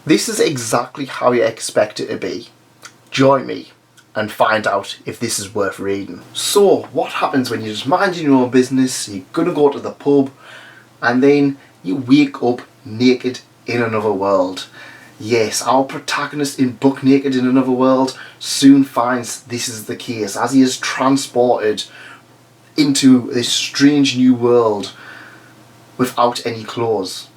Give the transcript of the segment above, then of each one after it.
This is exactly how you expect it to be. Join me and find out if this is worth reading. So, what happens when you're just minding your own business, you're gonna go to the pub, and then you wake up naked in another world? Yes, our protagonist in Book Naked in Another World soon finds this is the case as he is transported into this strange new world without any clothes.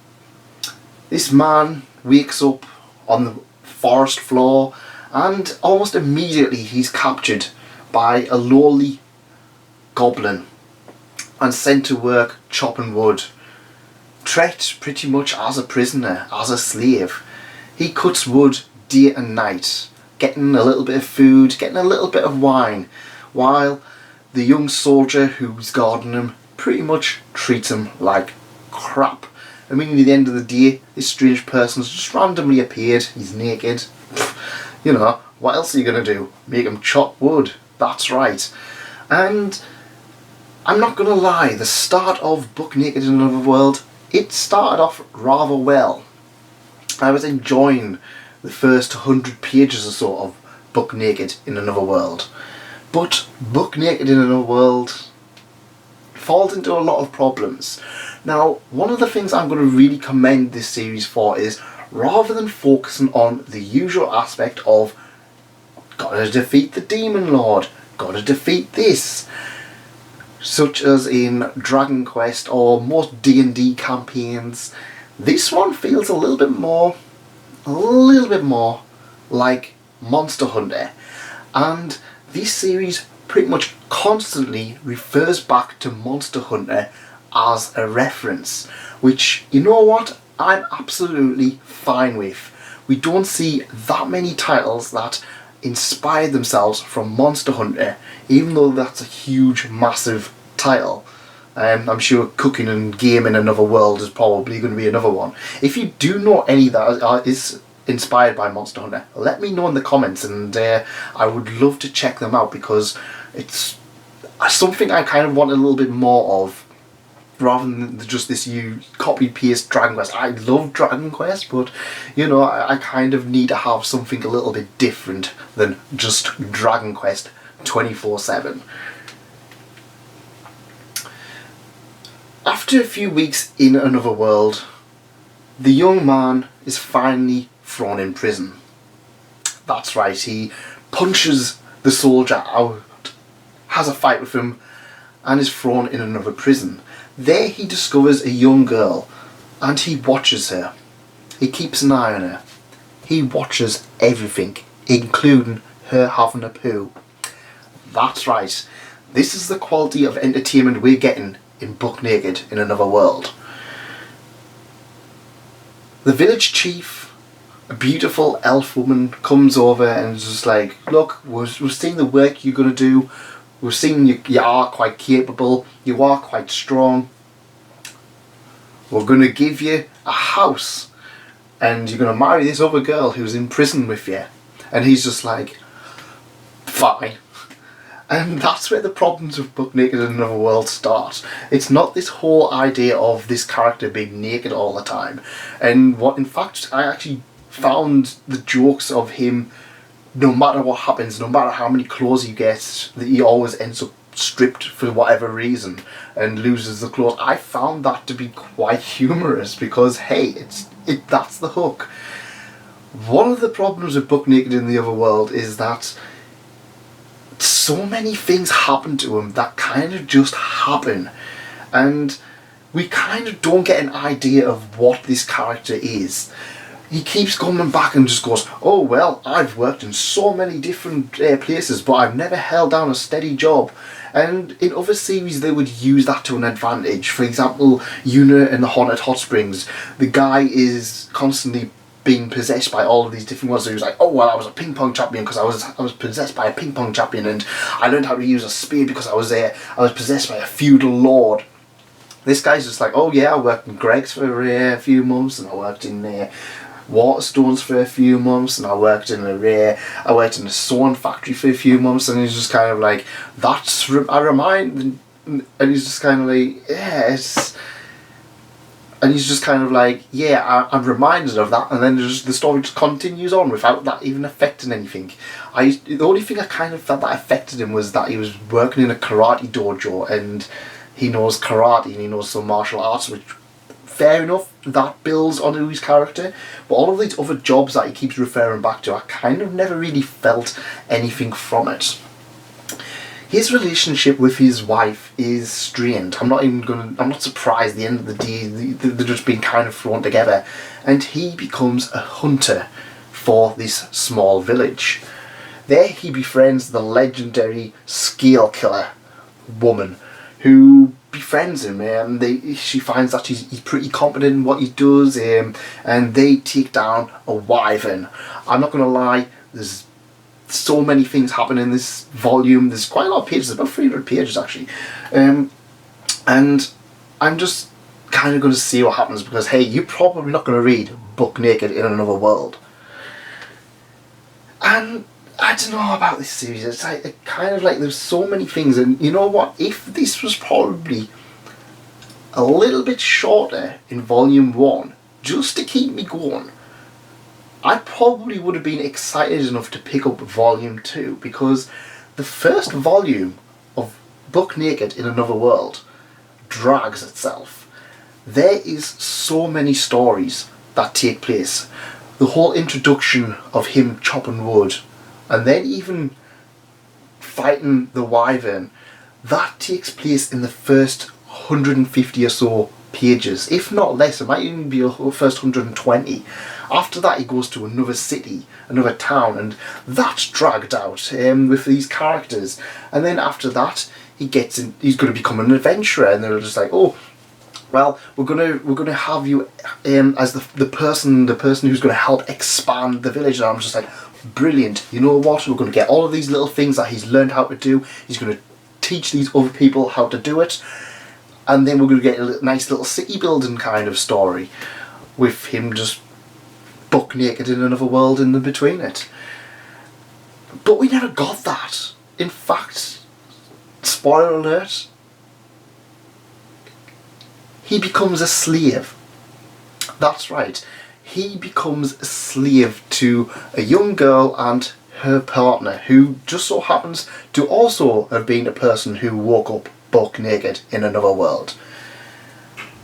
This man wakes up on the forest floor and almost immediately he's captured by a lowly goblin and sent to work chopping wood. Treated pretty much as a prisoner, as a slave. He cuts wood day and night, getting a little bit of food, getting a little bit of wine, while the young soldier who's guarding him pretty much treats him like crap. I mean, at the end of the day, this strange person's just randomly appeared, he's naked. You know, what else are you going to do? Make him chop wood. That's right. And I'm not going to lie, the start of Book Naked in Another World, it started off rather well. I was enjoying the first 100 pages or so of Book Naked in Another World. But Book Naked in Another World falls into a lot of problems. Now, one of the things I'm going to really commend this series for is, rather than focusing on the usual aspect of gotta defeat the Demon Lord, gotta defeat this, such as in Dragon Quest or most D&D campaigns, this one feels a little bit more like Monster Hunter. And this series pretty much constantly refers back to Monster Hunter as a reference, which, you know what, I'm absolutely fine with. We don't see that many titles that inspire themselves from Monster Hunter, even though that's a huge, massive title. I'm sure Cooking and Game in Another World is probably going to be another one. If you do know any that is inspired by Monster Hunter, let me know in the comments, and I would love to check them out, because it's something I kind of want a little bit more of, rather than just this copy-paste Dragon Quest. I love Dragon Quest, but you know, I kind of need to have something a little bit different than just Dragon Quest 24/7. After a few weeks in Another World, the young man is finally thrown in prison. That's right, he punches the soldier out, has a fight with him, and is thrown in another prison. There he discovers a young girl, and he watches her. He keeps an eye on her. He watches everything, including her having a poo. That's right, this is the quality of entertainment we're getting in Book Naked in Another World. The village chief, a beautiful elf woman, comes over and is just like, look, we've seen the work you're going to do. We've seen you are quite capable. You are quite strong. We're going to give you a house. And you're going to marry this other girl who's in prison with you. And he's just like, fine. And that's where the problems with Book Naked in Another World start. It's not this whole idea of this character being naked all the time. And what, in fact, I actually found the jokes of him, no matter what happens, no matter how many clothes he gets, that he always ends up stripped for whatever reason and loses the clothes. I found that to be quite humorous, because hey, that's the hook. One of the problems with Book Naked in the Other World is that so many things happen to him that kind of just happen, and we kind of don't get an idea of what this character is. He keeps coming back and just goes, oh well, I've worked in so many different places, but I've never held down a steady job. And in other series they would use that to an advantage. For example, Yuna in the Haunted Hot Springs, the guy is constantly being possessed by all of these different ones. So he was like, oh well, I was a ping pong champion because I was possessed by a ping pong champion, and I learned how to use a spear because I was possessed by a feudal lord. This guy's just like, oh yeah, I worked in Greg's for a few months, and I worked in Waterstones for a few months, and I worked in a sewing factory for a few months, and he's just kind of like, and he's just kind of like, yeah, And he's just kind of like, yeah, I'm reminded of that, and then the story just continues on without that even affecting anything. The only thing I kind of felt that affected him was that he was working in a karate dojo, and he knows karate and he knows some martial arts, which, fair enough, that builds onto his character. But all of these other jobs that he keeps referring back to, I kind of never really felt anything from it. His relationship with his wife is strained. I'm not surprised. At the end of the day, they're just being kind of thrown together, and he becomes a hunter for this small village. There he befriends the legendary scale killer woman, who befriends him. She finds that he's pretty competent in what he does, and they take down a wyvern. I'm not gonna lie. There's so many things happen in this volume. There's quite a lot of pages, about 300 pages actually, and I'm just kind of going to see what happens, because hey, you're probably not going to read Buck Naked in Another World. And I don't know about this series. It's like, it kind of like, there's so many things, and you know what, if this was probably a little bit shorter in volume 1 just to keep me going, I probably would have been excited enough to pick up volume 2, because the first volume of Buck Naked in Another World drags itself. There is so many stories that take place. The whole introduction of him chopping wood, and then even fighting the wyvern, that takes place in the first 150 or so pages, if not less. It might even be the first 120. After that, he goes to another city, another town, and that's dragged out with these characters. And then after that, he's going to become an adventurer, and they're just like, oh, well, we're gonna have you as the person who's going to help expand the village. And I'm just like, brilliant. You know what? We're going to get all of these little things that he's learned how to do. He's going to teach these other people how to do it, and then we're going to get a nice little city building kind of story with him just buck naked in another world in the between it. But we never got that. In fact, spoiler alert, he becomes a slave. That's right. He becomes a slave to a young girl and her partner, who just so happens to also have been a person who woke up buck naked in another world.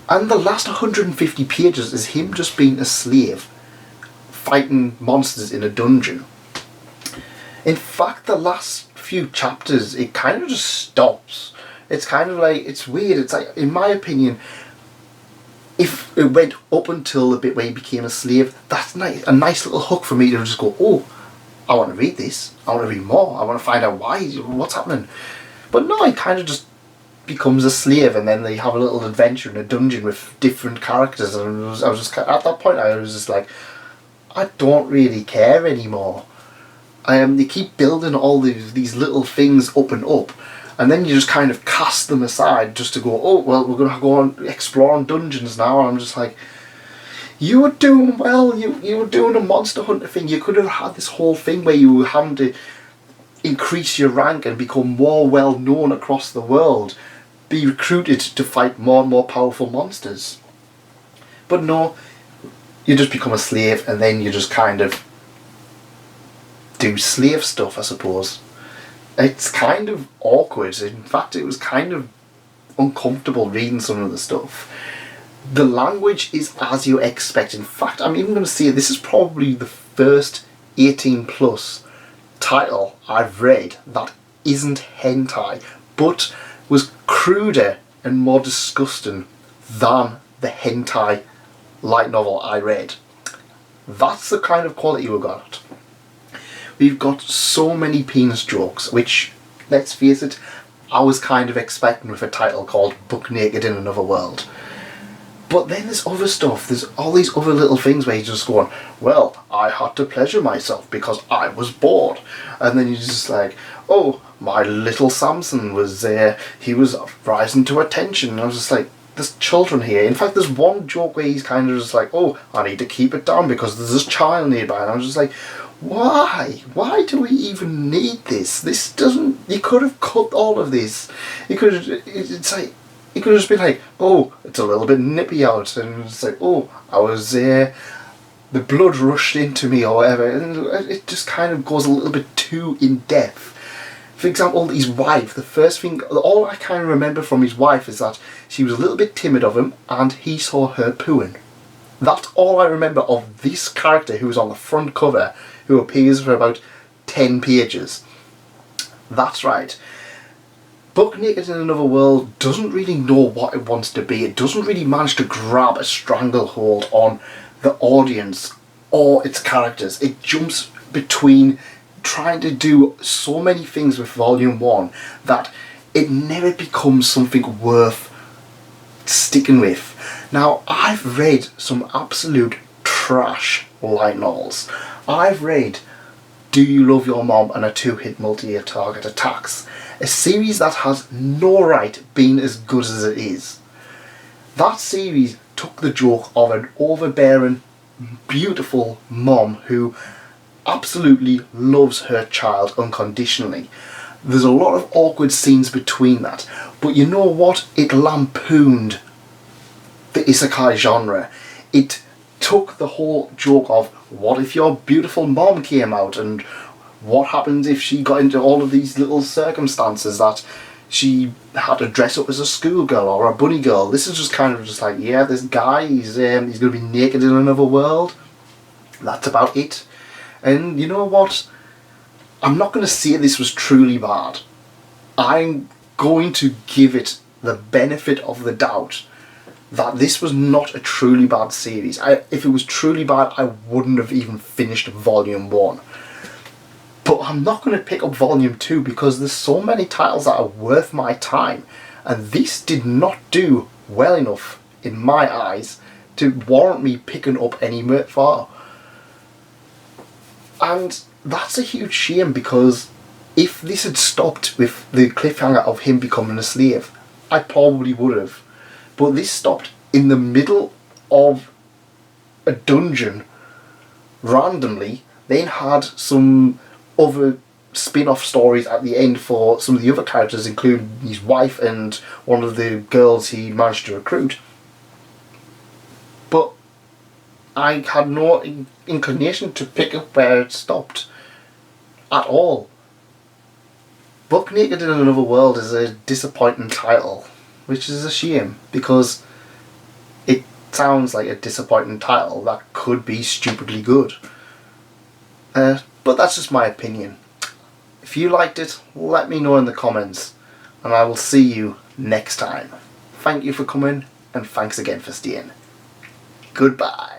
And the last 150 pages is him just being a slave, fighting monsters in a dungeon. In fact, the last few chapters, it kind of just stops. It's kind of like, it's weird. It's like, in my opinion, if it went up until the bit where he became a slave, that's nice, a nice little hook for me to just go, oh, I want to read this. I want to read more. I want to find out what's happening. But no, he kind of just becomes a slave, and then they have a little adventure in a dungeon with different characters. And I was just, at that point, I was just like, I don't really care anymore. They keep building all these little things up and up, and then you just kind of cast them aside just to go, oh, well, we're going to go on exploring dungeons now. And I'm just like, you were doing well, you were doing a Monster Hunter thing. You could have had this whole thing where you were having to increase your rank and become more well known across the world, be recruited to fight more and more powerful monsters. But no, you just become a slave, and then you just kind of do slave stuff, I suppose. It's kind of awkward. In fact, it was kind of uncomfortable reading some of the stuff. The language is as you expect. In fact, I'm even going to say this is probably the first 18 plus title I've read that isn't hentai, but was cruder and more disgusting than the hentai light novel I read. That's the kind of quality we got. We've got so many penis jokes, which, let's face it, I was kind of expecting with a title called Buck Naked in Another World. But then there's other stuff, there's all these other little things where he's just going, well, I had to pleasure myself because I was bored. And then you're just like, oh, my little Samson was there, he was rising to attention. And I was just like, there's children here. In fact, there's one joke where he's kind of just like, oh, I need to keep it down because there's this child nearby. And I was just like, why? Why do we even need this? This doesn't, you could have cut all of this. You could have, it's like, It could have just been like, oh, it's a little bit nippy out, and it's like, oh, I was the blood rushed into me or whatever, and it just kind of goes a little bit too in depth. For example, his wife, the first thing, all I kind of remember from his wife is that she was a little bit timid of him and he saw her pooing. That's all I remember of this character who's on the front cover, who appears for about 10 pages. That's right. Buck Naked in Another World doesn't really know what it wants to be. It doesn't really manage to grab a stranglehold on the audience or its characters. It jumps between trying to do so many things with Volume 1 that it never becomes something worth sticking with. Now, I've read some absolute trash light novels. I've read Do You Love Your Mom and a 2-hit multi-hit target attacks, a series that has no right being as good as it is. That series took the joke of an overbearing, beautiful mom who absolutely loves her child unconditionally. There's a lot of awkward scenes between that, but you know what? It lampooned the isekai genre. It took the whole joke of what if your beautiful mom came out, and what happens if she got into all of these little circumstances that she had to dress up as a schoolgirl or a bunny girl. This is just kind of just like, yeah, this guy, he's going to be naked in another world. That's about it. And you know what? I'm not going to say this was truly bad. I'm going to give it the benefit of the doubt that this was not a truly bad series. If it was truly bad, I wouldn't have even finished Volume 1. But I'm not going to pick up Volume 2 because there's so many titles that are worth my time. And this did not do well enough, in my eyes, to warrant me picking up any more. And that's a huge shame, because if this had stopped with the cliffhanger of him becoming a slave, I probably would have. But this stopped in the middle of a dungeon randomly, then had some other spin-off stories at the end for some of the other characters, including his wife and one of the girls he managed to recruit. But I had no inclination to pick up where it stopped at all. Buck Naked in Another World is a disappointing title, which is a shame, because it sounds like a disappointing title that could be stupidly good. But that's just my opinion. If you liked it, let me know in the comments, and I will see you next time. Thank you for coming, and thanks again for staying. Goodbye.